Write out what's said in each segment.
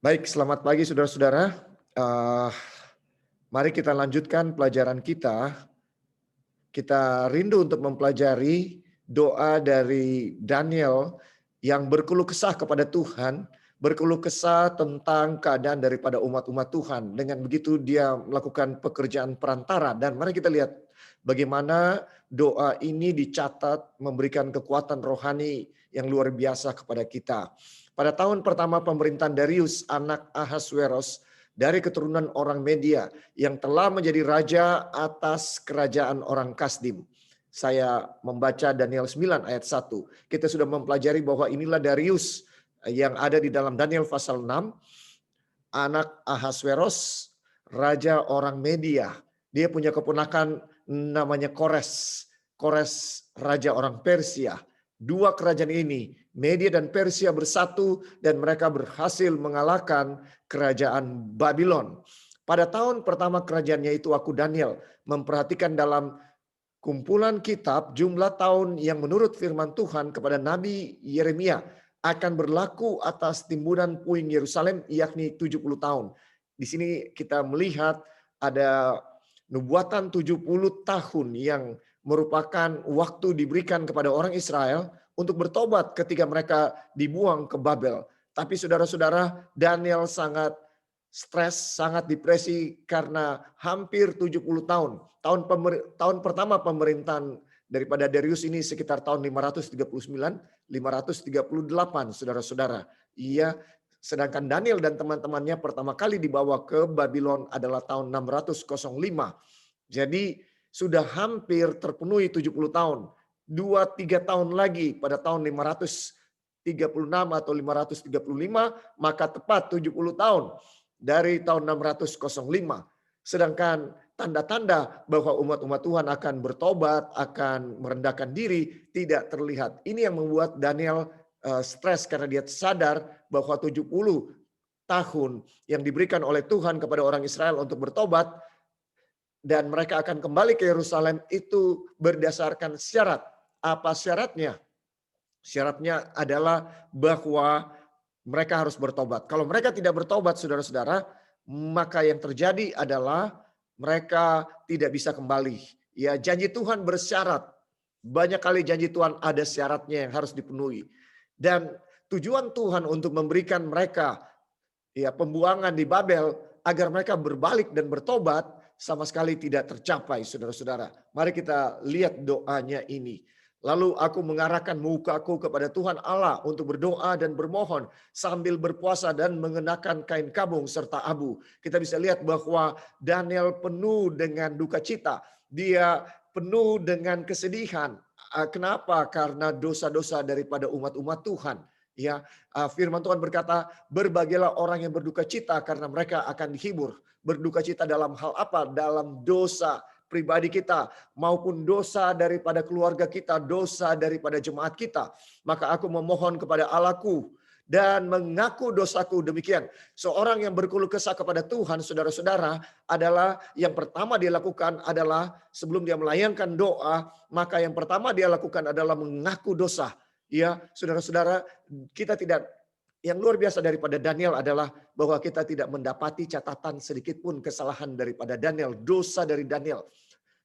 Baik, selamat pagi saudara-saudara. Eh, Mari kita lanjutkan pelajaran kita. Kita rindu untuk mempelajari doa dari Daniel yang berkeluh kesah kepada Tuhan, berkeluh kesah tentang keadaan daripada umat-umat Tuhan. Dengan begitu dia melakukan pekerjaan perantara dan mari kita lihat bagaimana doa ini dicatat memberikan kekuatan rohani yang luar biasa kepada kita. Pada tahun pertama pemerintahan Darius anak Ahasveros dari keturunan orang Media yang telah menjadi raja atas kerajaan orang Kasdim. Saya membaca Daniel 9 ayat 1. Kita sudah mempelajari bahwa inilah Darius yang ada di dalam Daniel pasal 6, anak Ahasveros, raja orang Media. Dia punya keponakan namanya Kores. Kores raja orang Persia. Dua kerajaan ini, Media dan Persia bersatu dan mereka berhasil mengalahkan kerajaan Babylon. Pada tahun pertama kerajaannya itu aku Daniel memperhatikan dalam kumpulan kitab jumlah tahun yang menurut firman Tuhan kepada Nabi Yeremia akan berlaku atas timbunan puing Yerusalem yakni 70 tahun. Di sini kita melihat ada nubuatan 70 tahun yang merupakan waktu diberikan kepada orang Israel untuk bertobat ketika mereka dibuang ke Babel. Tapi saudara-saudara, Daniel sangat stres, sangat depresi karena hampir 70 tahun. Tahun pertama pemerintahan daripada Darius ini sekitar tahun 539, 538 saudara-saudara. Sedangkan Daniel dan teman-temannya pertama kali dibawa ke Babylon adalah tahun 605. Jadi sudah hampir terpenuhi 70 tahun. 2-3 tahun lagi pada tahun 536 atau 535 maka tepat 70 tahun dari tahun 605. Sedangkan tanda-tanda bahwa umat-umat Tuhan akan bertobat, akan merendahkan diri tidak terlihat. Ini yang membuat Daniel stres karena dia sadar bahwa 70 tahun yang diberikan oleh Tuhan kepada orang Israel untuk bertobat dan mereka akan kembali ke Yerusalem itu berdasarkan syarat. Apa syaratnya? Syaratnya adalah bahwa mereka harus bertobat. Kalau mereka tidak bertobat, saudara-saudara, maka yang terjadi adalah mereka tidak bisa kembali. Ya, janji Tuhan bersyarat. Banyak kali janji Tuhan ada syaratnya yang harus dipenuhi. Dan tujuan Tuhan untuk memberikan mereka ya pembuangan di Babel agar mereka berbalik dan bertobat sama sekali tidak tercapai, saudara-saudara. Mari kita lihat doanya ini. Lalu aku mengarahkan mukaku kepada Tuhan Allah untuk berdoa dan bermohon sambil berpuasa dan mengenakan kain kabung serta abu. Kita bisa lihat bahwa Daniel penuh dengan duka cita. Dia penuh dengan kesedihan. Kenapa? Karena dosa-dosa daripada umat-umat Tuhan. Ya, firman Tuhan berkata, berbahagialah orang yang berduka cita karena mereka akan dihibur. Berduka cita dalam hal apa? Dalam dosa pribadi kita maupun dosa daripada keluarga kita, dosa daripada jemaat kita. Maka aku memohon kepada Allahku dan mengaku dosaku. Demikian. Seorang yang berkeluh kesah kepada Tuhan, saudara-saudara, adalah yang pertama dia lakukan adalah sebelum dia melayangkan doa, maka yang pertama dia lakukan adalah mengaku dosa. Ya, saudara-saudara, kita tidak yang luar biasa daripada Daniel adalah bahwa kita tidak mendapati catatan sedikit pun kesalahan daripada Daniel, dosa dari Daniel.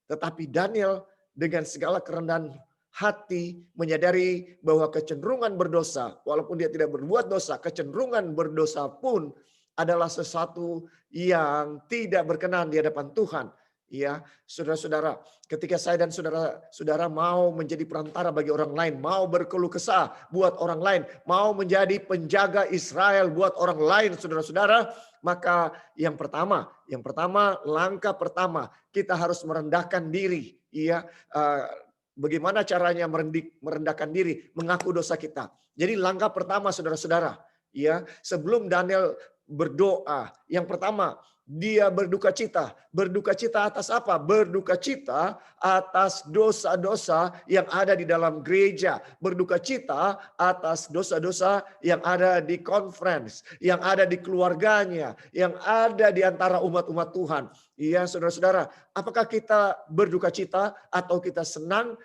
Tetapi Daniel dengan segala kerendahan hati menyadari bahwa kecenderungan berdosa, walaupun dia tidak berbuat dosa, kecenderungan berdosa pun adalah sesuatu yang tidak berkenan di hadapan Tuhan. Ya, saudara-saudara, ketika saya dan saudara-saudara mau menjadi perantara bagi orang lain, mau berkeluh kesah buat orang lain, mau menjadi penjaga Israel buat orang lain, saudara-saudara, maka yang pertama, langkah pertama kita harus merendahkan diri. Ya, bagaimana caranya merendahkan diri? Mengaku dosa kita. Jadi langkah pertama, saudara-saudara, ya, sebelum Daniel berdoa, yang pertama dia berduka cita. Berduka cita atas apa? Berduka cita atas dosa-dosa yang ada di dalam gereja. Berduka cita atas dosa-dosa yang ada di conference, yang ada di keluarganya, yang ada di antara umat-umat Tuhan. Iya, saudara-saudara, apakah kita berduka cita atau kita senang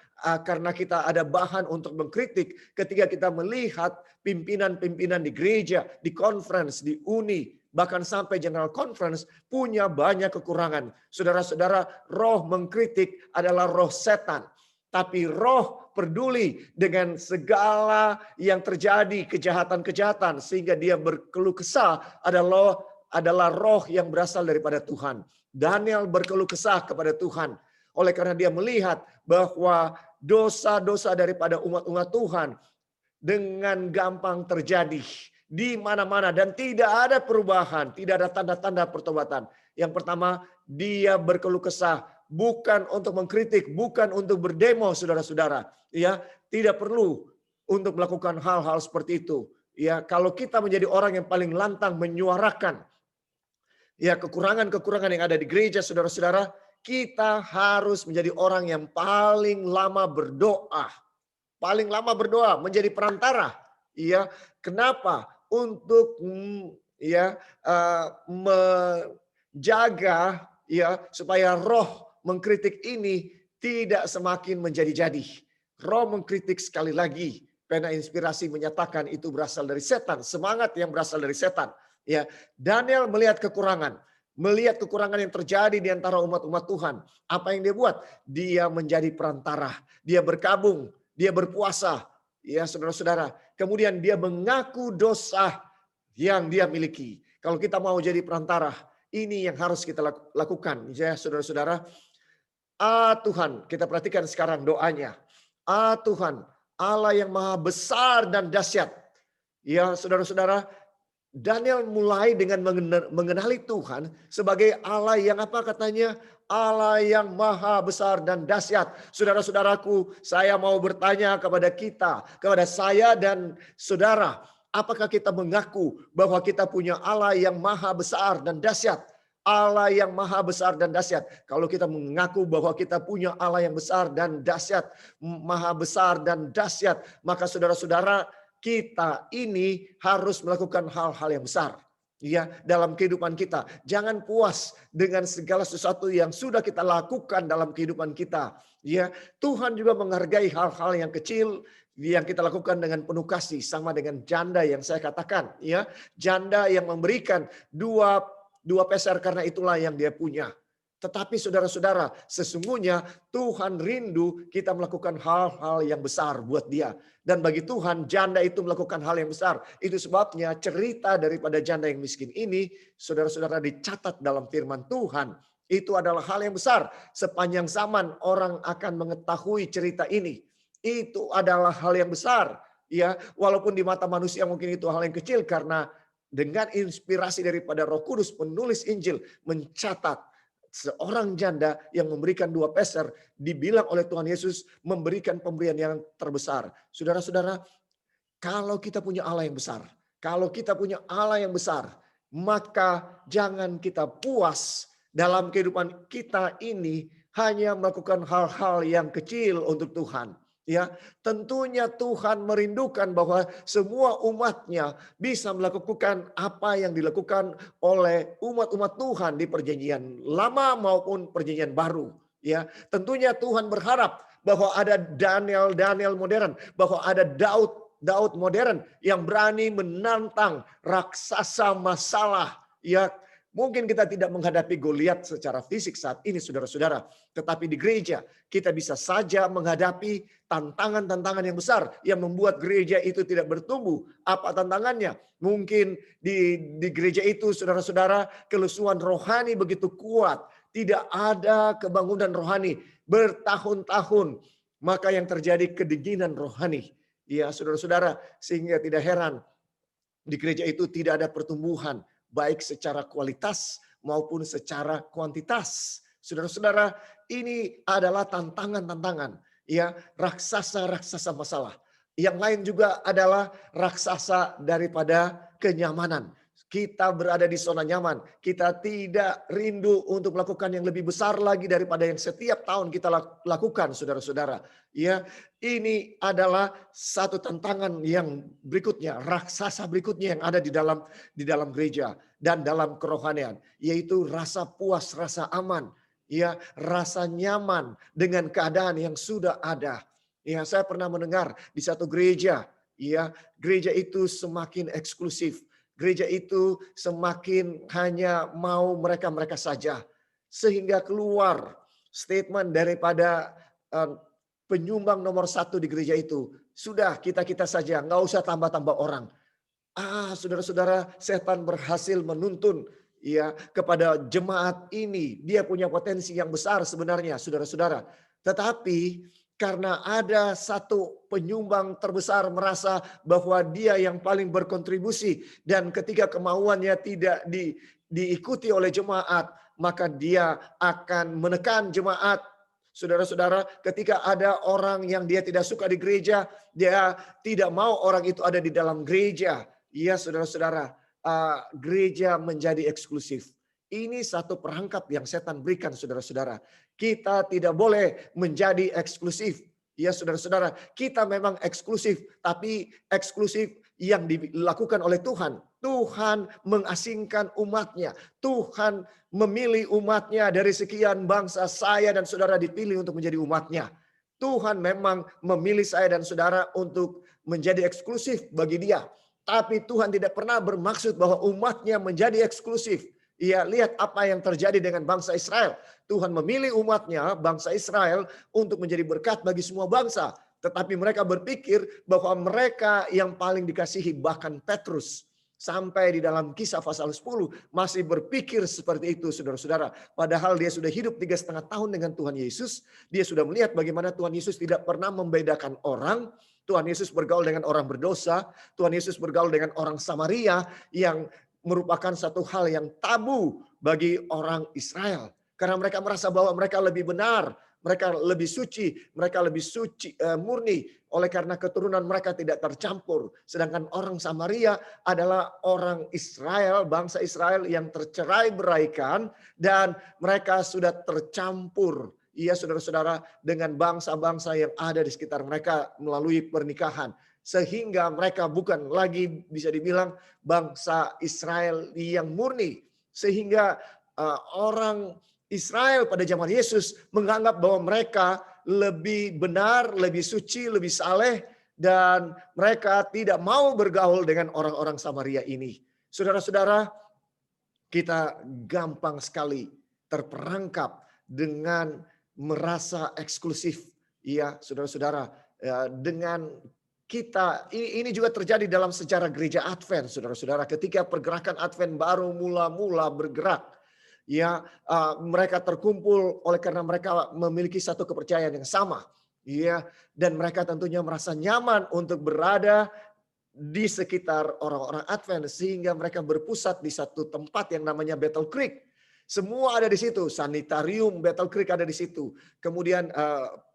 karena kita ada bahan untuk mengkritik ketika kita melihat pimpinan-pimpinan di gereja, di conference, di uni, bahkan sampai general conference punya banyak kekurangan. Saudara-saudara, roh mengkritik adalah roh setan. Tapi roh peduli dengan segala yang terjadi, kejahatan-kejahatan, sehingga dia berkeluh kesah adalah roh yang berasal daripada Tuhan. Daniel berkeluh kesah kepada Tuhan. Oleh karena dia melihat bahwa dosa-dosa daripada umat-umat Tuhan dengan gampang terjadi di mana-mana dan tidak ada perubahan, tidak ada tanda-tanda pertobatan. Yang pertama, dia berkeluh kesah bukan untuk mengkritik, bukan untuk berdemo, saudara-saudara. Ya, tidak perlu untuk melakukan hal-hal seperti itu. Ya, kalau kita menjadi orang yang paling lantang menyuarakan ya kekurangan-kekurangan yang ada di gereja, saudara-saudara, kita harus menjadi orang yang paling lama berdoa. Paling lama berdoa, menjadi perantara. Ya, kenapa? Untuk menjaga ya supaya roh mengkritik ini tidak semakin menjadi-jadi. Roh mengkritik sekali lagi, pena inspirasi menyatakan itu berasal dari setan, semangat yang berasal dari setan. Ya, Daniel melihat kekurangan yang terjadi di antara umat-umat Tuhan. Apa yang dia buat? Dia menjadi perantara, dia berkabung, dia berpuasa, ya saudara-saudara. Kemudian dia mengaku dosa yang dia miliki. Kalau kita mau jadi perantara, ini yang harus kita lakukan, ya saudara-saudara. Tuhan, kita perhatikan sekarang doanya. Tuhan, Allah yang maha besar dan dahsyat. Ya saudara-saudara, Daniel mulai dengan mengenali Tuhan sebagai Allah yang apa katanya? Allah yang maha besar dan dahsyat. Saudara-saudaraku, saya mau bertanya kepada kita, kepada saya dan saudara, apakah kita mengaku bahwa kita punya Allah yang maha besar dan dahsyat? Allah yang maha besar dan dahsyat. Kalau kita mengaku bahwa kita punya Allah yang besar dan dahsyat, maha besar dan dahsyat, maka saudara-saudara, kita ini harus melakukan hal-hal yang besar ya dalam kehidupan kita. Jangan puas dengan segala sesuatu yang sudah kita lakukan dalam kehidupan kita. Ya, Tuhan juga menghargai hal-hal yang kecil yang kita lakukan dengan penuh kasih, sama dengan janda yang saya katakan, ya. Janda yang memberikan dua peser karena itulah yang dia punya. Tetapi saudara-saudara, sesungguhnya Tuhan rindu kita melakukan hal-hal yang besar buat dia. Dan bagi Tuhan, janda itu melakukan hal yang besar. Itu sebabnya cerita daripada janda yang miskin ini, saudara-saudara, dicatat dalam firman Tuhan. Itu adalah hal yang besar. Sepanjang zaman orang akan mengetahui cerita ini. Itu adalah hal yang besar. Ya, walaupun di mata manusia mungkin itu hal yang kecil, karena dengan inspirasi daripada Roh Kudus, penulis Injil mencatat seorang janda yang memberikan 2 peser dibilang oleh Tuhan Yesus memberikan pemberian yang terbesar. Saudara-saudara, kalau kita punya Allah yang besar, maka jangan kita puas dalam kehidupan kita ini hanya melakukan hal-hal yang kecil untuk Tuhan. Ya, tentunya Tuhan merindukan bahwa semua umatnya bisa melakukan apa yang dilakukan oleh umat-umat Tuhan di perjanjian lama maupun perjanjian baru. Ya, tentunya Tuhan berharap bahwa ada Daniel modern, bahwa ada Daud modern yang berani menantang raksasa masalah. Ya, mungkin kita tidak menghadapi Goliat secara fisik saat ini, saudara-saudara. Tetapi di gereja kita bisa saja menghadapi tantangan-tantangan yang besar yang membuat gereja itu tidak bertumbuh. Apa tantangannya? Mungkin di gereja itu, saudara-saudara, kelesuan rohani begitu kuat. Tidak ada kebangunan rohani bertahun-tahun. Maka yang terjadi kedinginan rohani. Ya, saudara-saudara, sehingga tidak heran di gereja itu tidak ada pertumbuhan, baik secara kualitas maupun secara kuantitas. Saudara-saudara, ini adalah tantangan-tantangan, ya, raksasa-raksasa masalah. Yang lain juga adalah raksasa daripada kenyamanan. Kita berada di zona nyaman. Kita tidak rindu untuk melakukan yang lebih besar lagi daripada yang setiap tahun kita lakukan, saudara-saudara. Ya, ini adalah satu tantangan yang berikutnya, raksasa berikutnya yang ada di dalam gereja dan dalam kerohanian, yaitu rasa puas, rasa aman. Ya, rasa nyaman dengan keadaan yang sudah ada. Ya, saya pernah mendengar di satu gereja, ya, gereja itu semakin eksklusif. Gereja itu semakin hanya mau mereka-mereka saja. Sehingga keluar statement daripada eh, penyumbang nomor satu di gereja itu. Sudah kita-kita saja, nggak usah tambah-tambah orang. Saudara-saudara, setan berhasil menuntun ya kepada jemaat ini. Dia punya potensi yang besar sebenarnya, saudara-saudara. Tetapi karena ada satu penyumbang terbesar merasa bahwa dia yang paling berkontribusi dan ketika kemauannya tidak diikuti oleh jemaat, maka dia akan menekan jemaat. Saudara-saudara, ketika ada orang yang dia tidak suka di gereja, dia tidak mau orang itu ada di dalam gereja. Iya, saudara-saudara, gereja menjadi eksklusif. Ini satu perangkap yang setan berikan, saudara-saudara. Kita tidak boleh menjadi eksklusif. Ya, saudara-saudara, kita memang eksklusif, tapi eksklusif yang dilakukan oleh Tuhan. Tuhan mengasingkan umatnya. Tuhan memilih umatnya dari sekian bangsa, saya dan saudara dipilih untuk menjadi umatnya. Tuhan memang memilih saya dan saudara untuk menjadi eksklusif bagi dia. Tapi Tuhan tidak pernah bermaksud bahwa umatnya menjadi eksklusif. Ia lihat apa yang terjadi dengan bangsa Israel. Tuhan memilih umatnya, bangsa Israel, untuk menjadi berkat bagi semua bangsa. Tetapi mereka berpikir bahwa mereka yang paling dikasihi, bahkan Petrus. Sampai di dalam Kisah pasal 10 masih berpikir seperti itu, saudara-saudara. Padahal dia sudah hidup 3,5 tahun dengan Tuhan Yesus. Dia sudah melihat bagaimana Tuhan Yesus tidak pernah membedakan orang. Tuhan Yesus bergaul dengan orang berdosa. Tuhan Yesus bergaul dengan orang Samaria yang merupakan satu hal yang tabu bagi orang Israel. Karena mereka merasa bahwa mereka lebih benar, mereka lebih suci, murni. Oleh karena keturunan mereka tidak tercampur. Sedangkan orang Samaria adalah orang Israel, bangsa Israel yang tercerai beraikan dan mereka sudah tercampur. Iya, saudara-saudara, dengan bangsa-bangsa yang ada di sekitar mereka melalui pernikahan. Sehingga mereka bukan lagi bisa dibilang bangsa Israel yang murni. Sehingga orang Israel pada zaman Yesus menganggap bahwa mereka lebih benar, lebih suci, lebih saleh. Dan mereka tidak mau bergaul dengan orang-orang Samaria ini. Saudara-saudara, kita gampang sekali terperangkap dengan merasa eksklusif. Iya, saudara-saudara, dengan kita ini juga terjadi dalam sejarah gereja Advent, saudara-saudara. Ketika pergerakan Advent baru mula-mula bergerak, ya mereka terkumpul oleh karena mereka memiliki satu kepercayaan yang sama. Iya, dan mereka tentunya merasa nyaman untuk berada di sekitar orang-orang Advent sehingga mereka berpusat di satu tempat yang namanya Battle Creek. Semua ada di situ, sanitarium Battle Creek ada di situ. Kemudian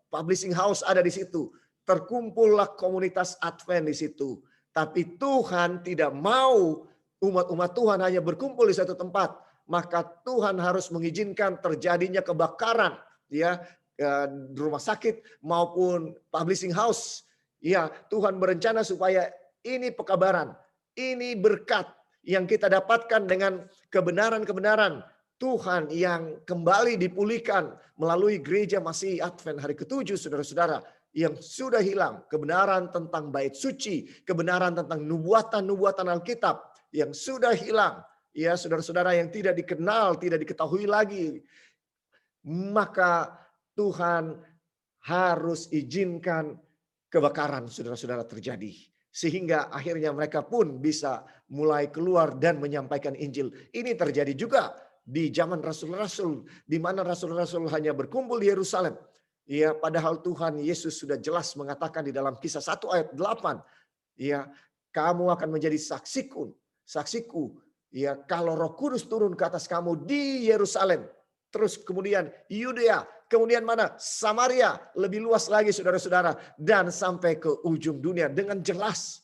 publishing house ada di situ. Terkumpullah komunitas Advent di situ. Tapi Tuhan tidak mau umat-umat Tuhan hanya berkumpul di satu tempat. Maka Tuhan harus mengizinkan terjadinya kebakaran, ya, rumah sakit maupun publishing house. Ya, Tuhan berencana supaya ini pekabaran, ini berkat yang kita dapatkan dengan kebenaran-kebenaran Tuhan yang kembali dipulihkan melalui gereja Masih Advent hari ke-7, saudara-saudara, yang sudah hilang. Kebenaran tentang bait suci, kebenaran tentang nubuatan-nubuatan Alkitab yang sudah hilang. Ya, saudara-saudara, yang tidak dikenal, tidak diketahui lagi. Maka Tuhan harus izinkan kebakaran, saudara-saudara, terjadi. Sehingga akhirnya mereka pun bisa mulai keluar dan menyampaikan Injil. Ini terjadi juga di zaman rasul-rasul, di mana rasul-rasul hanya berkumpul di Yerusalem. Ya, padahal Tuhan Yesus sudah jelas mengatakan di dalam Kisah 1 ayat 8, ya, kamu akan menjadi saksiku. Ya, kalau Roh Kudus turun ke atas kamu di Yerusalem, terus kemudian Yudea, kemudian mana? Samaria, lebih luas lagi saudara-saudara, dan sampai ke ujung dunia. Dengan jelas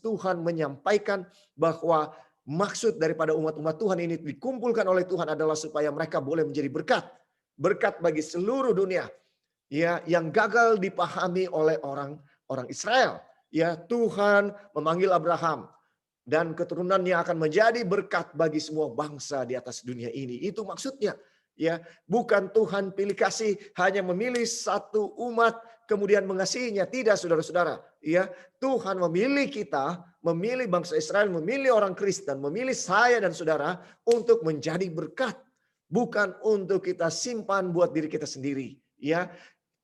Tuhan menyampaikan bahwa maksud daripada umat-umat Tuhan ini dikumpulkan oleh Tuhan adalah supaya mereka boleh menjadi berkat bagi seluruh dunia. Ya, yang gagal dipahami oleh orang Israel. Ya, Tuhan memanggil Abraham dan keturunannya akan menjadi berkat bagi semua bangsa di atas dunia ini. Itu maksudnya. Ya, bukan Tuhan pilih kasih hanya memilih satu umat kemudian mengasihinya. Tidak, saudara-saudara. Ya, Tuhan memilih kita, memilih bangsa Israel, memilih orang Kristen, memilih saya dan saudara untuk menjadi berkat, bukan untuk kita simpan buat diri kita sendiri. Ya,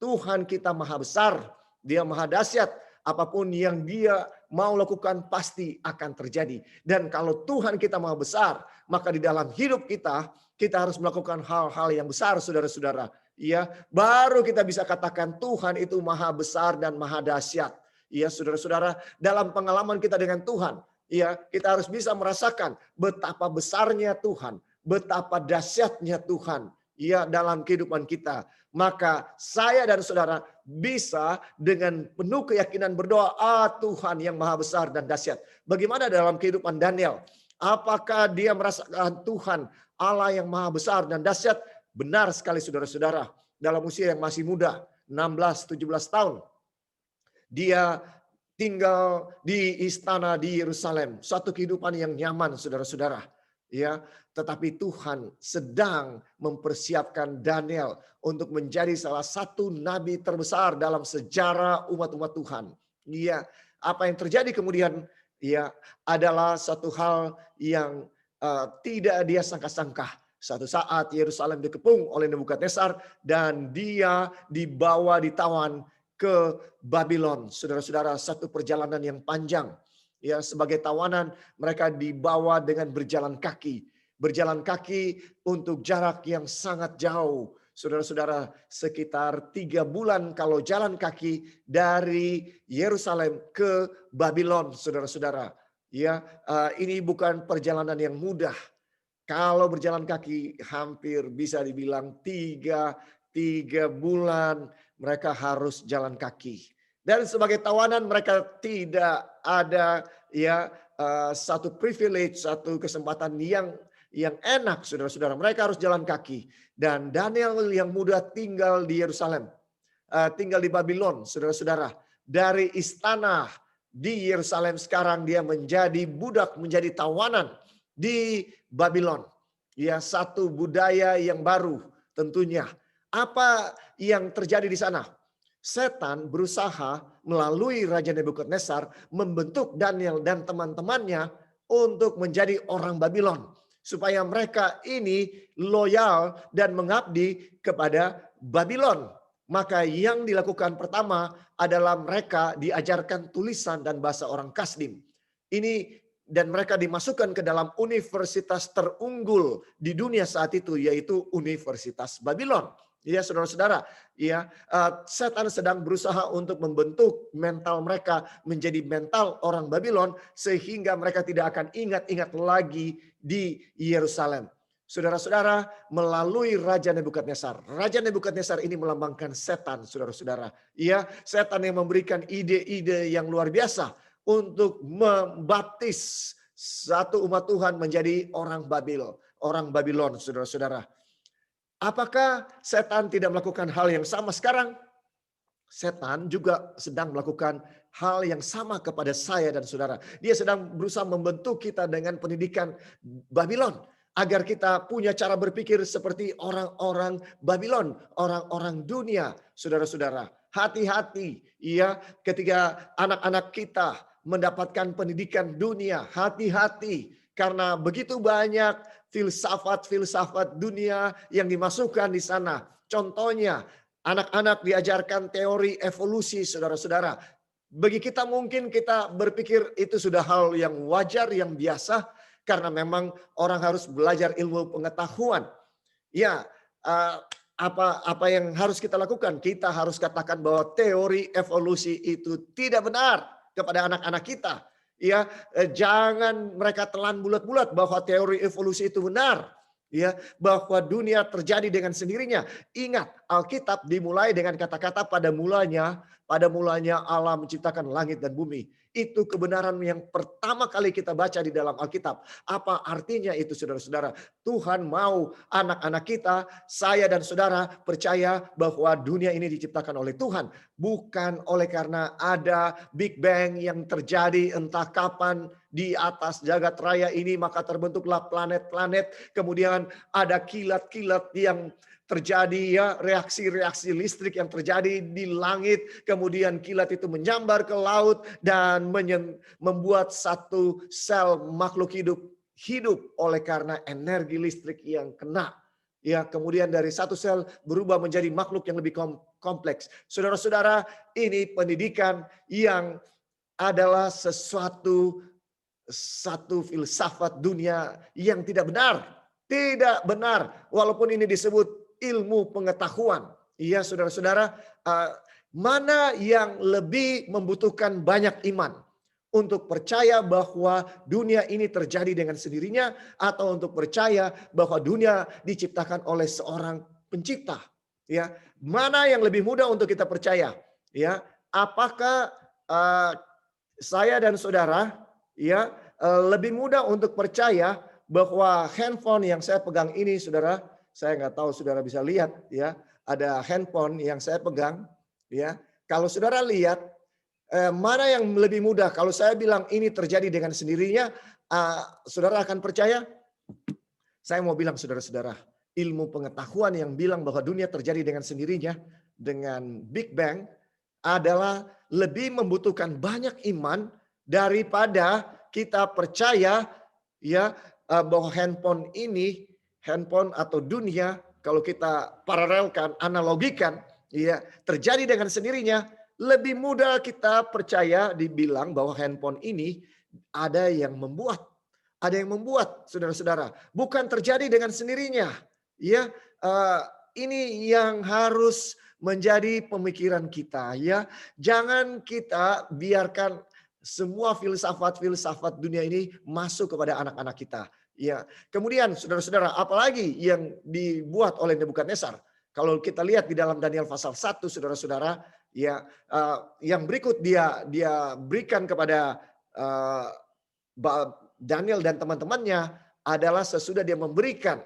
Tuhan kita maha besar, Dia maha dahsyat. Apapun yang Dia mau lakukan pasti akan terjadi. Dan kalau Tuhan kita maha besar, maka di dalam hidup kita harus melakukan hal-hal yang besar, saudara-saudara. Ya, baru kita bisa katakan Tuhan itu maha besar dan maha dahsyat. Ya, saudara-saudara, dalam pengalaman kita dengan Tuhan, ya, kita harus bisa merasakan betapa besarnya Tuhan, betapa dahsyatnya Tuhan, ya, dalam kehidupan kita. Maka saya dan saudara bisa dengan penuh keyakinan berdoa, Tuhan yang maha besar dan dahsyat. Bagaimana dalam kehidupan Daniel? Apakah dia merasakan Tuhan Allah yang maha besar dan dahsyat? Benar sekali saudara-saudara. Dalam usia yang masih muda, 16-17 tahun. Dia tinggal di istana di Yerusalem. Suatu kehidupan yang nyaman saudara-saudara. Ya, tetapi Tuhan sedang mempersiapkan Daniel untuk menjadi salah satu nabi terbesar dalam sejarah umat-umat Tuhan. Iya, apa yang terjadi kemudian ya adalah satu hal yang tidak dia sangka-sangka. Satu saat Yerusalem dikepung oleh Nebukadnezar dan dia ditawan ke Babylon. Saudara-saudara, satu perjalanan yang panjang. Ya, sebagai tawanan mereka dibawa dengan berjalan kaki. Berjalan kaki untuk jarak yang sangat jauh. Saudara-saudara, sekitar 3 bulan kalau jalan kaki dari Yerusalem ke Babylon, saudara-saudara. Ya, ini bukan perjalanan yang mudah. Kalau berjalan kaki hampir bisa dibilang tiga bulan mereka harus jalan kaki. Dan sebagai tawanan mereka tidak ada ya satu privilege, satu kesempatan yang enak, saudara-saudara. Mereka harus jalan kaki. Dan Daniel yang muda tinggal di Yerusalem, tinggal di Babylon, saudara-saudara. Dari istana di Yerusalem sekarang dia menjadi budak, menjadi tawanan di Babylon. Ya, satu budaya yang baru tentunya. Apa yang terjadi di sana? Setan berusaha melalui Raja Nebukadnezar membentuk Daniel dan teman-temannya untuk menjadi orang Babylon. Supaya mereka ini loyal dan mengabdi kepada Babylon. Maka yang dilakukan pertama adalah mereka diajarkan tulisan dan bahasa orang Kasdim. Ini dan mereka dimasukkan ke dalam universitas terunggul di dunia saat itu, yaitu Universitas Babylon. Ya, saudara-saudara, ya, setan sedang berusaha untuk membentuk mental mereka menjadi mental orang Babylon sehingga mereka tidak akan ingat-ingat lagi di Yerusalem. Saudara-saudara, melalui Raja Nebukadnezar. Raja Nebukadnezar ini melambangkan setan, saudara-saudara. Ya, setan yang memberikan ide-ide yang luar biasa untuk membaptis satu umat Tuhan menjadi orang Babylon, saudara-saudara. Apakah setan tidak melakukan hal yang sama sekarang? Setan juga sedang melakukan hal yang sama kepada saya dan saudara. Dia sedang berusaha membentuk kita dengan pendidikan Babylon. Agar kita punya cara berpikir seperti orang-orang Babylon, orang-orang dunia, saudara-saudara. Hati-hati ya ketika anak-anak kita mendapatkan pendidikan dunia. Hati-hati karena begitu banyak filsafat-filsafat dunia yang dimasukkan di sana. Contohnya, anak-anak diajarkan teori evolusi, saudara-saudara. Bagi kita mungkin kita berpikir itu sudah hal yang wajar, yang biasa, karena memang orang harus belajar ilmu pengetahuan. Ya, apa yang harus kita lakukan? Kita harus katakan bahwa teori evolusi itu tidak benar kepada anak-anak kita. Ya, jangan mereka telan bulat-bulat bahwa teori evolusi itu benar. Ya, bahwa dunia terjadi dengan sendirinya. Ingat, Alkitab dimulai dengan kata-kata pada mulanya Allah menciptakan langit dan bumi. Itu kebenaran yang pertama kali kita baca di dalam Alkitab. Apa artinya itu, saudara-saudara? Tuhan mau anak-anak kita, saya dan saudara percaya bahwa dunia ini diciptakan oleh Tuhan. bukan oleh karena ada Big Bang yang terjadi entah kapan di atas jagat raya ini, maka terbentuklah planet-planet, kemudian ada kilat-kilat yang terjadi, ya, reaksi-reaksi listrik yang terjadi di langit, kemudian kilat itu menyambar ke laut dan membuat satu sel makhluk hidup oleh karena energi listrik yang kena. Ya, kemudian dari satu sel berubah menjadi makhluk yang lebih kompleks. Saudara-saudara, ini pendidikan yang adalah satu filsafat dunia yang tidak benar. Tidak benar, walaupun ini disebut ilmu pengetahuan. Iya, saudara-saudara, mana yang lebih membutuhkan banyak iman? Untuk percaya bahwa dunia ini terjadi dengan sendirinya, atau untuk percaya bahwa dunia diciptakan oleh seorang pencipta? Ya, mana yang lebih mudah untuk kita percaya? Ya, apakah saya dan saudara, ya, lebih mudah untuk percaya bahwa handphone yang saya pegang ini, saudara, saya nggak tahu saudara bisa lihat, ya, ada handphone yang saya pegang, ya. Kalau saudara lihat, mana yang lebih mudah? Kalau saya bilang ini terjadi dengan sendirinya, saudara akan percaya? Saya mau bilang saudara-saudara, ilmu pengetahuan yang bilang bahwa dunia terjadi dengan sendirinya, dengan Big Bang, adalah lebih membutuhkan banyak iman daripada kita percaya, ya, bahwa handphone atau dunia, kalau kita paralelkan, analogikan, ya, terjadi dengan sendirinya. Lebih mudah kita percaya dibilang bahwa handphone ini ada yang membuat. Ada yang membuat, saudara-saudara. Bukan terjadi dengan sendirinya. Ya, ini yang harus menjadi pemikiran kita, ya. Jangan kita biarkan semua filsafat-filsafat dunia ini masuk kepada anak-anak kita. Ya. Kemudian saudara-saudara, apalagi yang dibuat oleh Nebukadnezar? Kalau kita lihat di dalam Daniel pasal 1, saudara-saudara, ya, yang berikut dia berikan kepada Daniel dan teman-temannya adalah sesudah dia memberikan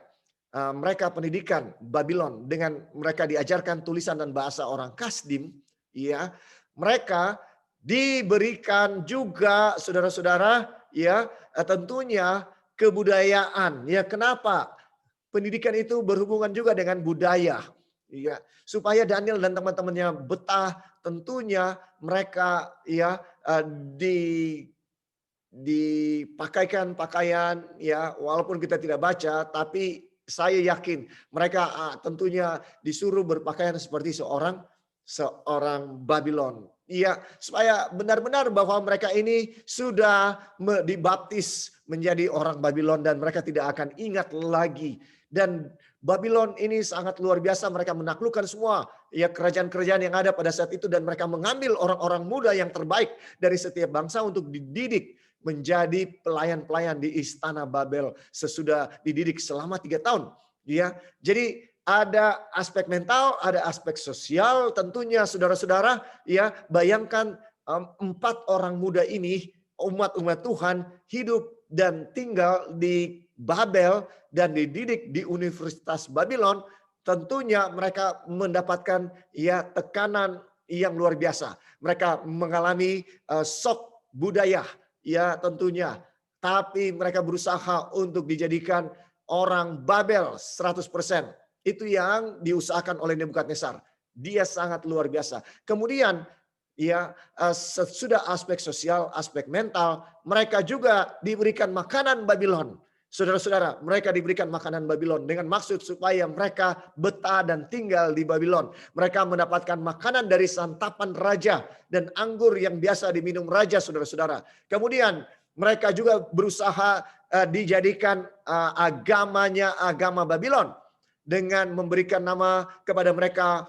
mereka pendidikan Babylon dengan mereka diajarkan tulisan dan bahasa orang Kasdim, ya, mereka diberikan juga, saudara-saudara, ya, tentunya kebudayaan. Ya, kenapa? Pendidikan itu berhubungan juga dengan budaya, ya, supaya Daniel dan teman-temannya betah. Tentunya mereka, ya, dipakaikan pakaian, ya, walaupun kita tidak baca, tapi saya yakin mereka tentunya disuruh berpakaian seperti seorang Babylon. Iya, supaya benar-benar bahwa mereka ini sudah dibaptis menjadi orang Babylon dan mereka tidak akan ingat lagi. Dan Babylon ini sangat luar biasa, mereka menaklukkan semua, ya, kerajaan-kerajaan yang ada pada saat itu, dan mereka mengambil orang-orang muda yang terbaik dari setiap bangsa untuk dididik menjadi pelayan-pelayan di istana Babel sesudah dididik selama 3 tahun. Ya, jadi ada aspek mental, ada aspek sosial tentunya, saudara-saudara. Ya, bayangkan 4 orang muda ini, umat-umat Tuhan, hidup dan tinggal di Babel dan dididik di Universitas Babylon. Tentunya mereka mendapatkan, ya, tekanan yang luar biasa. Mereka mengalami shock budaya, ya, tentunya. Tapi mereka berusaha untuk dijadikan orang Babel 100%. Itu yang diusahakan oleh Nebukadnezar. Dia sangat luar biasa. Kemudian, ya, sesudah aspek sosial, aspek mental, mereka juga diberikan makanan Babylon. Saudara-saudara, mereka diberikan makanan Babylon dengan maksud supaya mereka betah dan tinggal di Babylon. Mereka mendapatkan makanan dari santapan raja dan anggur yang biasa diminum raja, saudara-saudara. Kemudian mereka juga berusaha dijadikan agamanya agama Babylon dengan memberikan nama kepada mereka.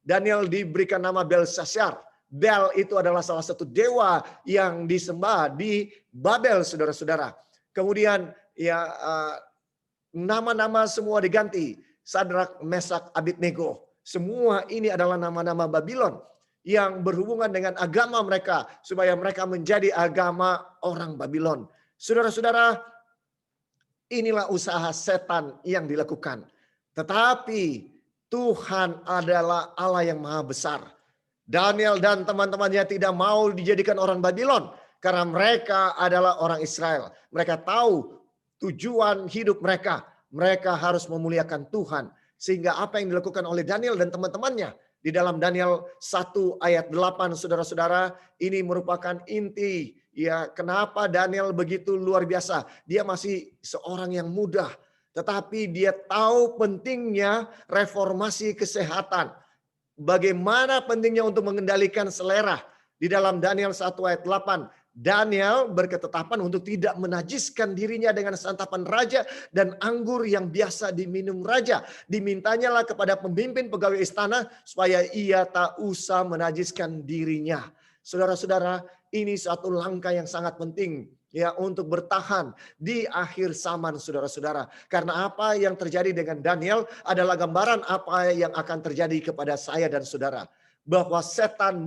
Daniel diberikan nama Belshazzar. Bel itu adalah salah satu dewa yang disembah di Babel, saudara-saudara. Kemudian, ya, nama-nama semua diganti. Sadrak, Mesak, Abednego. Semua ini adalah nama-nama Babylon yang berhubungan dengan agama mereka, supaya mereka menjadi agama orang Babylon. Saudara-saudara, inilah usaha setan yang dilakukan. Tetapi Tuhan adalah Allah yang maha besar. Daniel dan teman-temannya tidak mau dijadikan orang Babylon karena mereka adalah orang Israel. Mereka tahu tujuan hidup mereka. Mereka harus memuliakan Tuhan. Sehingga apa yang dilakukan oleh Daniel dan teman-temannya di dalam Daniel 1 ayat 8, saudara-saudara, ini merupakan inti ya kenapa Daniel begitu luar biasa. Dia masih seorang yang muda, tetapi dia tahu pentingnya reformasi kesehatan. Bagaimana pentingnya untuk mengendalikan selera. Di dalam Daniel 1 ayat 8, Daniel berketetapan untuk tidak menajiskan dirinya dengan santapan raja dan anggur yang biasa diminum raja. Dimintanya lah kepada pemimpin pegawai istana supaya ia tak usah menajiskan dirinya. Saudara-saudara, ini satu langkah yang sangat penting ya untuk bertahan di akhir zaman, saudara-saudara. Karena apa yang terjadi dengan Daniel adalah gambaran apa yang akan terjadi kepada saya dan saudara. Bahwa setan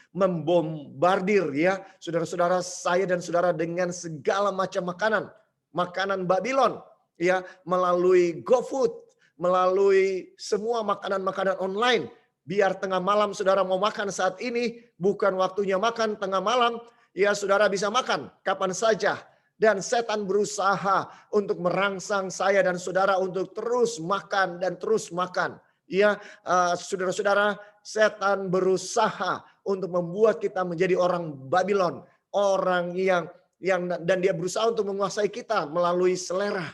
membombardir ya saudara-saudara, saya dan saudara dengan segala macam makanan Babylon ya, melalui GoFood, melalui semua makanan-makanan online. Biar tengah malam saudara mau makan saat ini, bukan waktunya makan tengah malam, ya saudara bisa makan kapan saja. Dan setan berusaha untuk merangsang saya dan saudara untuk terus makan dan terus makan. Ya, saudara-saudara, setan berusaha untuk membuat kita menjadi orang Babylon, orang yang dan dia berusaha untuk menguasai kita melalui selera.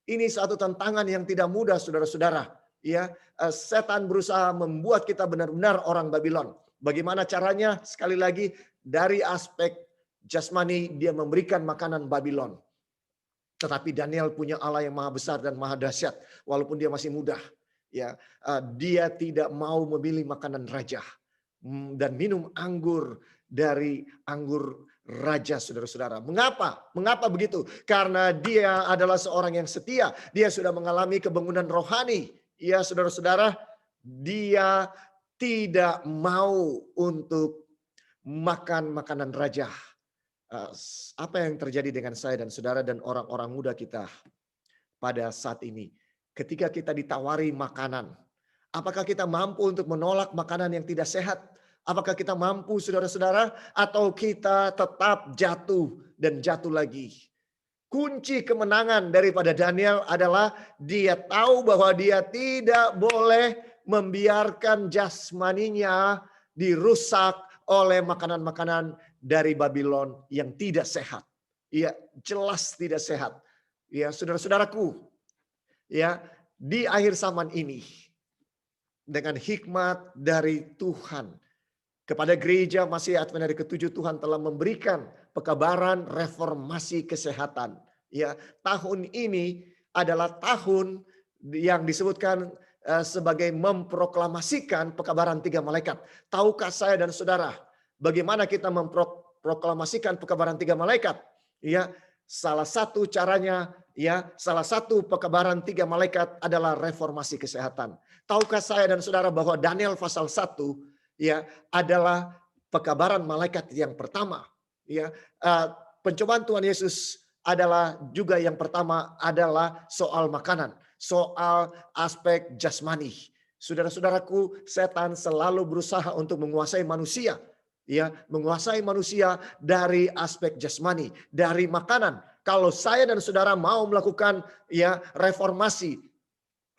Ini satu tantangan yang tidak mudah, saudara-saudara. Ya, setan berusaha membuat kita benar-benar orang Babylon. Bagaimana caranya? Sekali lagi, dari aspek jasmani dia memberikan makanan Babylon. Tetapi Daniel punya Allah yang maha besar dan maha dahsyat, walaupun dia masih muda. Ya, dia tidak mau memilih makanan raja dan minum anggur dari anggur raja, saudara-saudara. Mengapa? Mengapa begitu? Karena dia adalah seorang yang setia. Dia sudah mengalami kebangunan rohani. Ya, saudara-saudara, dia tidak mau untuk makan makanan raja. Apa yang terjadi dengan saya dan saudara dan orang-orang muda kita pada saat ini? Ketika kita ditawari makanan, apakah kita mampu untuk menolak makanan yang tidak sehat? Apakah kita mampu, saudara-saudara, atau kita tetap jatuh dan jatuh lagi? Kunci kemenangan daripada Daniel adalah dia tahu bahwa dia tidak boleh membiarkan jasmaninya dirusak oleh makanan-makanan dari Babylon yang tidak sehat. Ya, jelas tidak sehat. Ya, saudara-saudaraku, ya, di akhir zaman ini dengan hikmat dari Tuhan kepada gereja Masih Advent hari ke-7, Tuhan telah memberikan pekabaran reformasi kesehatan. Ya, tahun ini adalah tahun yang disebutkan sebagai memproklamasikan pekabaran 3 malaikat. Tahukah saya dan saudara bagaimana kita memproklamasikan pekabaran 3 malaikat? Ya, salah satu caranya, ya, salah satu pekabaran 3 malaikat adalah reformasi kesehatan. Tahukah saya dan saudara bahwa Daniel pasal 1 ya adalah pekabaran malaikat yang pertama. Ya, pencobaan Tuhan Yesus adalah juga yang pertama adalah soal makanan, soal aspek jasmani. Saudara-saudaraku, setan selalu berusaha untuk menguasai manusia. Ya, menguasai manusia dari aspek jasmani, dari makanan. Kalau saya dan saudara mau melakukan ya reformasi,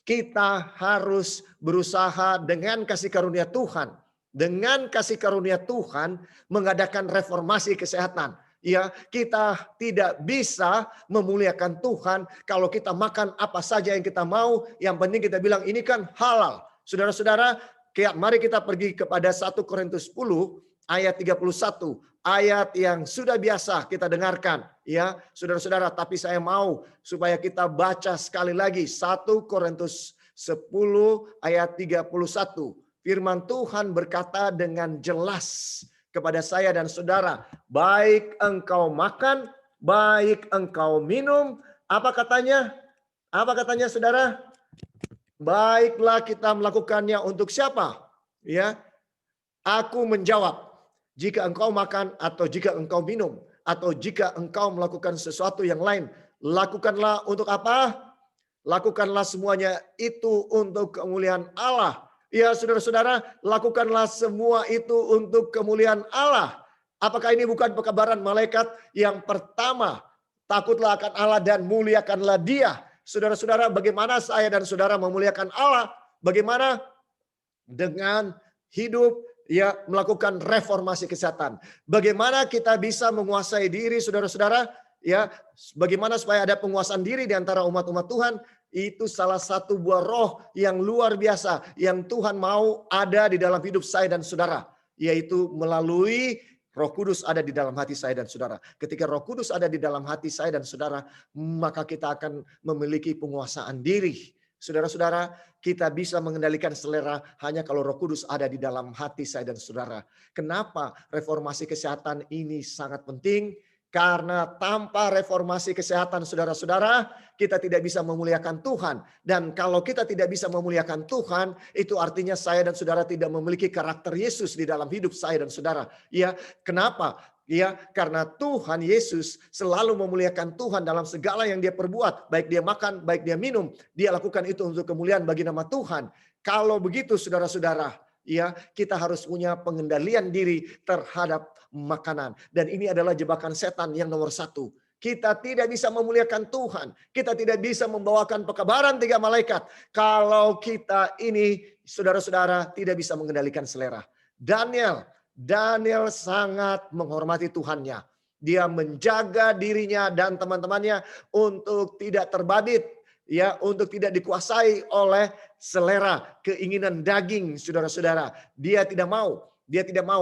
kita harus berusaha dengan kasih karunia Tuhan. Dengan kasih karunia Tuhan mengadakan reformasi kesehatan. Ya, kita tidak bisa memuliakan Tuhan kalau kita makan apa saja yang kita mau. Yang penting kita bilang ini kan halal. Saudara-saudara, mari kita pergi kepada 1 Korintus 10 ayat 31. Ayat yang sudah biasa kita dengarkan. Ya, saudara-saudara, tapi saya mau supaya kita baca sekali lagi 1 Korintus 10 ayat 31. Firman Tuhan berkata dengan jelas kepada saya dan saudara, baik engkau makan, baik engkau minum, apa katanya? Apa katanya saudara? Baiklah kita melakukannya untuk siapa? Ya, aku menjawab, jika engkau makan atau jika engkau minum atau jika engkau melakukan sesuatu yang lain, lakukanlah untuk apa? Lakukanlah semuanya itu untuk kemuliaan Allah. Ya saudara-saudara, lakukanlah semua itu untuk kemuliaan Allah. Apakah ini bukan pekabaran malaikat yang pertama? Takutlah akan Allah dan muliakanlah Dia. Saudara-saudara, bagaimana saya dan saudara memuliakan Allah? Bagaimana? Dengan hidup ya melakukan reformasi kesehatan. Bagaimana kita bisa menguasai diri saudara-saudara? Ya, bagaimana supaya ada penguasaan diri di antara umat-umat Tuhan? Itu salah satu buah roh yang luar biasa yang Tuhan mau ada di dalam hidup saya dan saudara, yaitu melalui Roh Kudus ada di dalam hati saya dan saudara. Ketika Roh Kudus ada di dalam hati saya dan saudara, maka kita akan memiliki penguasaan diri. Saudara-saudara, kita bisa mengendalikan selera hanya kalau Roh Kudus ada di dalam hati saya dan saudara. Kenapa reformasi kesehatan ini sangat penting? Karena tanpa reformasi kesehatan saudara-saudara, kita tidak bisa memuliakan Tuhan. Dan kalau kita tidak bisa memuliakan Tuhan, itu artinya saya dan saudara tidak memiliki karakter Yesus di dalam hidup saya dan saudara. Ya, kenapa? Ya, karena Tuhan Yesus selalu memuliakan Tuhan dalam segala yang dia perbuat. Baik dia makan, baik dia minum. Dia lakukan itu untuk kemuliaan bagi nama Tuhan. Kalau begitu saudara-saudara, ya kita harus punya pengendalian diri terhadap makanan. Dan ini adalah jebakan setan yang nomor satu. Kita tidak bisa memuliakan Tuhan. Kita tidak bisa membawakan pekabaran 3 malaikat. Kalau kita ini, saudara-saudara, tidak bisa mengendalikan selera. Daniel sangat menghormati Tuhannya. Dia menjaga dirinya dan teman-temannya untuk tidak terbabit, ya, untuk tidak dikuasai oleh selera, keinginan daging, saudara-saudara. Dia tidak mau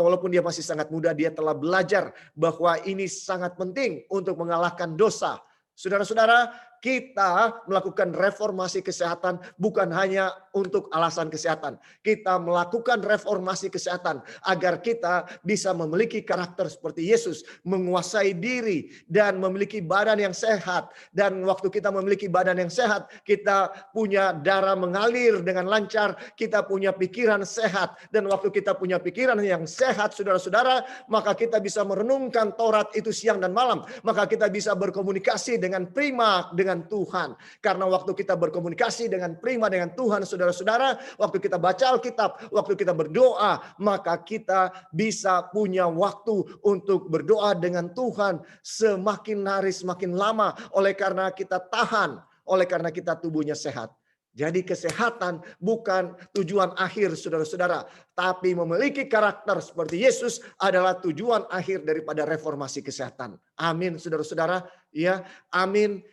walaupun dia masih sangat muda, dia telah belajar bahwa ini sangat penting untuk mengalahkan dosa. Saudara-saudara, kita melakukan reformasi kesehatan bukan hanya untuk alasan kesehatan. Kita melakukan reformasi kesehatan agar kita bisa memiliki karakter seperti Yesus, menguasai diri dan memiliki badan yang sehat. Dan waktu kita memiliki badan yang sehat, kita punya darah mengalir dengan lancar, kita punya pikiran sehat. Dan waktu kita punya pikiran yang sehat, saudara-saudara, maka kita bisa merenungkan Taurat itu siang dan malam. Maka kita bisa berkomunikasi dengan prima dengan Tuhan. Karena waktu kita berkomunikasi dengan prima dengan Tuhan, saudara-saudara, waktu kita baca Alkitab, waktu kita berdoa, maka kita bisa punya waktu untuk berdoa dengan Tuhan semakin hari semakin lama, oleh karena kita tahan, oleh karena kita tubuhnya sehat. Jadi kesehatan bukan tujuan akhir saudara-saudara, tapi memiliki karakter seperti Yesus adalah tujuan akhir daripada reformasi kesehatan. Amin saudara-saudara, ya, amin.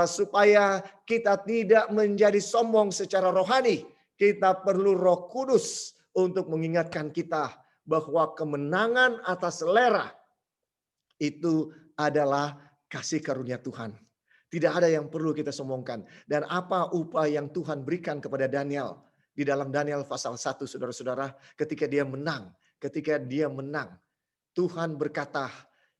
Supaya kita tidak menjadi sombong secara rohani, kita perlu Roh Kudus untuk mengingatkan kita bahwa kemenangan atas selera itu adalah kasih karunia Tuhan. Tidak ada yang perlu kita sombongkan. Dan apa upah yang Tuhan berikan kepada Daniel di dalam Daniel pasal 1, saudara-saudara, ketika dia menang, Tuhan berkata,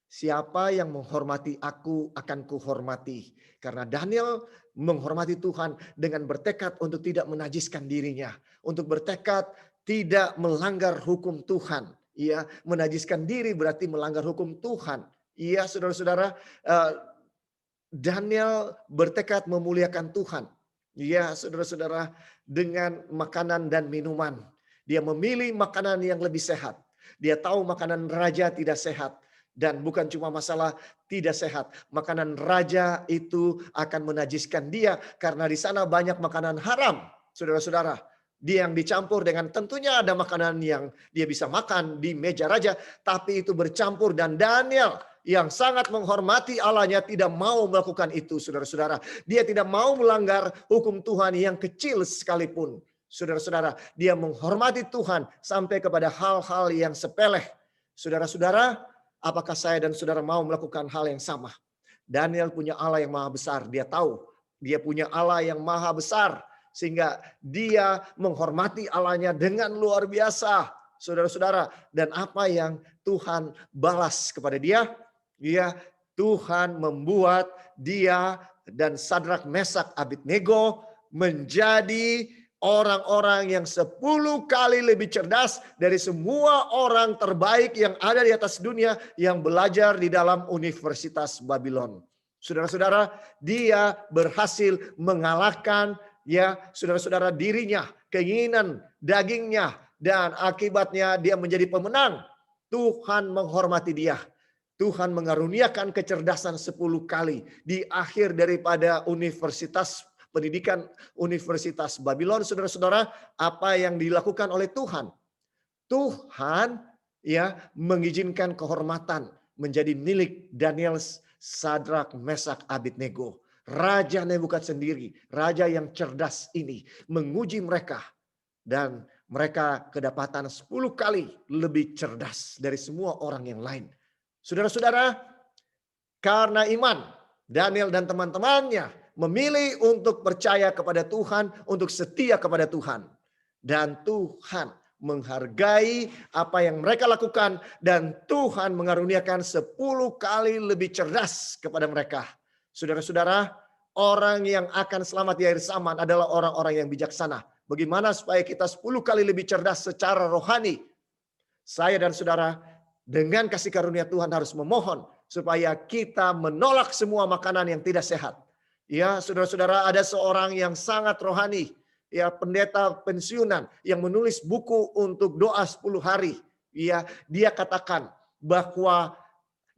siapa yang menghormati aku akan kuhormati. Karena Daniel menghormati Tuhan dengan bertekad untuk tidak menajiskan dirinya. Untuk bertekad tidak melanggar hukum Tuhan. Ya, menajiskan diri berarti melanggar hukum Tuhan. Iya, saudara-saudara, Daniel bertekad memuliakan Tuhan. Ya, saudara-saudara, dengan makanan dan minuman. Dia memilih makanan yang lebih sehat. Dia tahu makanan raja tidak sehat. Dan bukan cuma masalah tidak sehat. Makanan raja itu akan menajiskan dia. Karena di sana banyak makanan haram. Saudara-saudara. Dia yang dicampur dengan tentunya ada makanan yang dia bisa makan di meja raja. Tapi itu bercampur. Dan Daniel yang sangat menghormati Allahnya tidak mau melakukan itu, saudara-saudara. Dia tidak mau melanggar hukum Tuhan yang kecil sekalipun. Saudara-saudara. Dia menghormati Tuhan sampai kepada hal-hal yang sepele. Saudara-saudara. Apakah saya dan saudara mau melakukan hal yang sama? Daniel punya Allah yang maha besar. Dia tahu dia punya Allah yang maha besar. Sehingga dia menghormati Allahnya dengan luar biasa. Saudara-saudara. Dan apa yang Tuhan balas kepada dia? Ya, Tuhan membuat dia dan Sadrak, Mesak, Abednego menjadi orang-orang yang 10 kali lebih cerdas dari semua orang terbaik yang ada di atas dunia yang belajar di dalam Universitas Babylon. Saudara-saudara, dia berhasil mengalahkan ya saudara-saudara, dirinya, keinginan dagingnya, dan akibatnya dia menjadi pemenang. Tuhan menghormati dia. Tuhan mengaruniakan kecerdasan 10 kali di akhir daripada pendidikan Universitas Babylon. Saudara-saudara, apa yang dilakukan oleh Tuhan? Tuhan ya mengizinkan kehormatan menjadi milik Daniel, Sadrak, Mesak, Abednego. Raja Nebukadnezar sendiri, raja yang cerdas ini menguji mereka, dan mereka kedapatan 10 kali lebih cerdas dari semua orang yang lain. Saudara-saudara, karena iman, Daniel dan teman-temannya memilih untuk percaya kepada Tuhan, untuk setia kepada Tuhan. Dan Tuhan menghargai apa yang mereka lakukan, dan Tuhan mengaruniakan 10 kali lebih cerdas kepada mereka. Saudara-saudara, orang yang akan selamat di akhir zaman adalah orang-orang yang bijaksana. Bagaimana supaya kita 10 kali lebih cerdas secara rohani? Saya dan saudara dengan kasih karunia Tuhan harus memohon supaya kita menolak semua makanan yang tidak sehat. Ya, saudara-saudara, ada seorang yang sangat rohani, ya, pendeta pensiunan yang menulis buku untuk doa 10 hari. Ya, dia katakan bahwa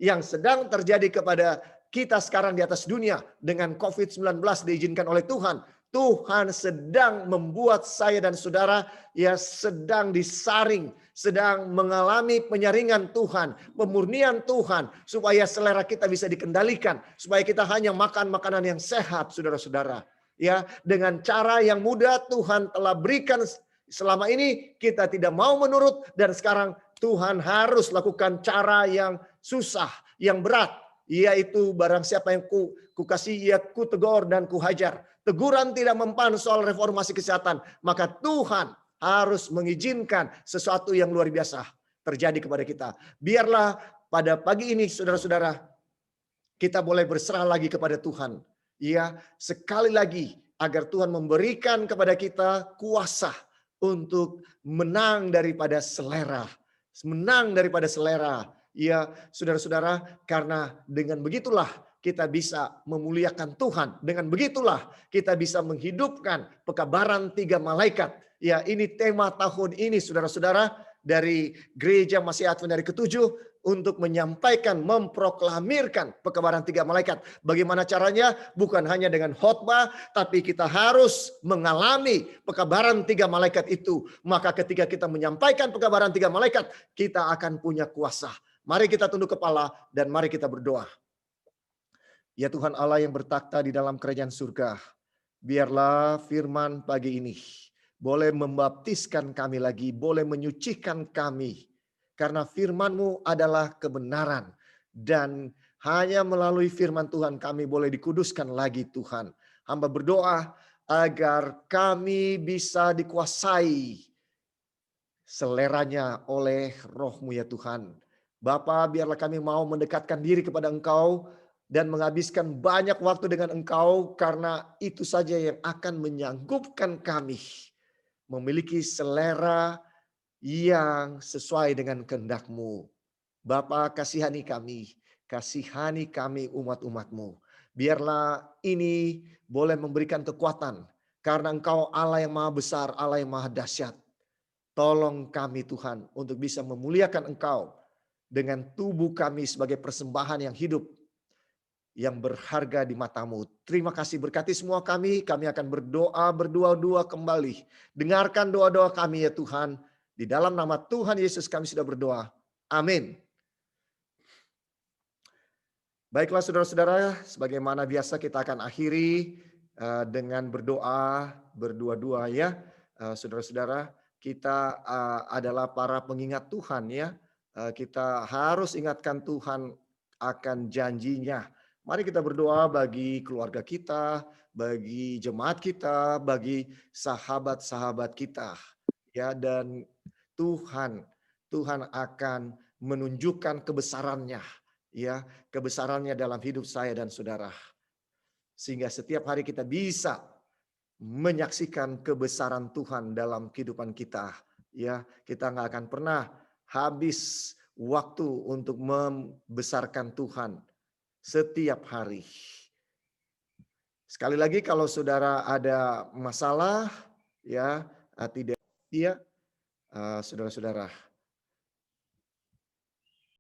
yang sedang terjadi kepada kita sekarang di atas dunia dengan COVID-19 diizinkan oleh Tuhan. Tuhan sedang membuat saya dan saudara ya sedang disaring, sedang mengalami penyaringan Tuhan, pemurnian Tuhan, supaya selera kita bisa dikendalikan, supaya kita hanya makan makanan yang sehat, saudara-saudara. Ya, dengan cara yang mudah Tuhan telah berikan selama ini, kita tidak mau menurut, dan sekarang Tuhan harus lakukan cara yang susah, yang berat, yaitu barang siapa yang ku kasih, ia ku tegur dan ku hajar. Teguran tidak mempan soal reformasi kesehatan, maka Tuhan harus mengizinkan sesuatu yang luar biasa terjadi kepada kita. Biarlah pada pagi ini, saudara-saudara, kita boleh berserah lagi kepada Tuhan. Ya, sekali lagi agar Tuhan memberikan kepada kita kuasa untuk menang daripada selera. Menang daripada selera. Ya, saudara-saudara, karena dengan begitulah kita bisa memuliakan Tuhan. Dengan begitulah kita bisa menghidupkan pekabaran 3 malaikat. Ya, ini tema tahun ini, saudara-saudara, dari Gereja Masih Advent dari ke-7 untuk menyampaikan, memproklamirkan pekabaran 3 malaikat. Bagaimana caranya? Bukan hanya dengan khotbah, tapi kita harus mengalami pekabaran 3 malaikat itu. Maka ketika kita menyampaikan pekabaran 3 malaikat, kita akan punya kuasa. Mari kita tunduk kepala dan mari kita berdoa. Ya Tuhan Allah yang bertakhta di dalam kerajaan surga, biarlah firman pagi ini boleh membaptiskan kami lagi, boleh menyucikan kami. Karena firman-Mu adalah kebenaran. Dan hanya melalui firman Tuhan kami boleh dikuduskan lagi Tuhan. Hamba berdoa agar kami bisa dikuasai seleranya oleh Roh-Mu ya Tuhan. Bapa, biarlah kami mau mendekatkan diri kepada Engkau dan menghabiskan banyak waktu dengan Engkau, karena itu saja yang akan menyanggupkan kami memiliki selera yang sesuai dengan kehendak-Mu. Bapa, kasihani kami umat-umat-Mu. Biarlah ini boleh memberikan kekuatan, karena Engkau Allah yang maha besar, Allah yang maha dahsyat. Tolong kami Tuhan untuk bisa memuliakan Engkau dengan tubuh kami sebagai persembahan yang hidup, yang berharga di mata-Mu. Terima kasih, berkati semua kami akan berdoa berdua-dua kembali. Dengarkan doa-doa kami ya Tuhan. Di dalam nama Tuhan Yesus kami sudah berdoa. Amin. Baiklah saudara-saudara, sebagaimana biasa kita akan akhiri dengan berdoa berdua-dua ya. Saudara-saudara, kita adalah para pengingat Tuhan ya. Kita harus ingatkan Tuhan akan janjinya. Mari kita berdoa bagi keluarga kita, bagi jemaat kita, bagi sahabat-sahabat kita. Ya, dan Tuhan akan menunjukkan kebesarannya, ya, kebesarannya dalam hidup saya dan saudara. Sehingga setiap hari kita bisa menyaksikan kebesaran Tuhan dalam kehidupan kita. Ya, kita nggak akan pernah habis waktu untuk membesarkan Tuhan setiap hari. Sekali lagi kalau saudara ada masalah ya tidak ya saudara-saudara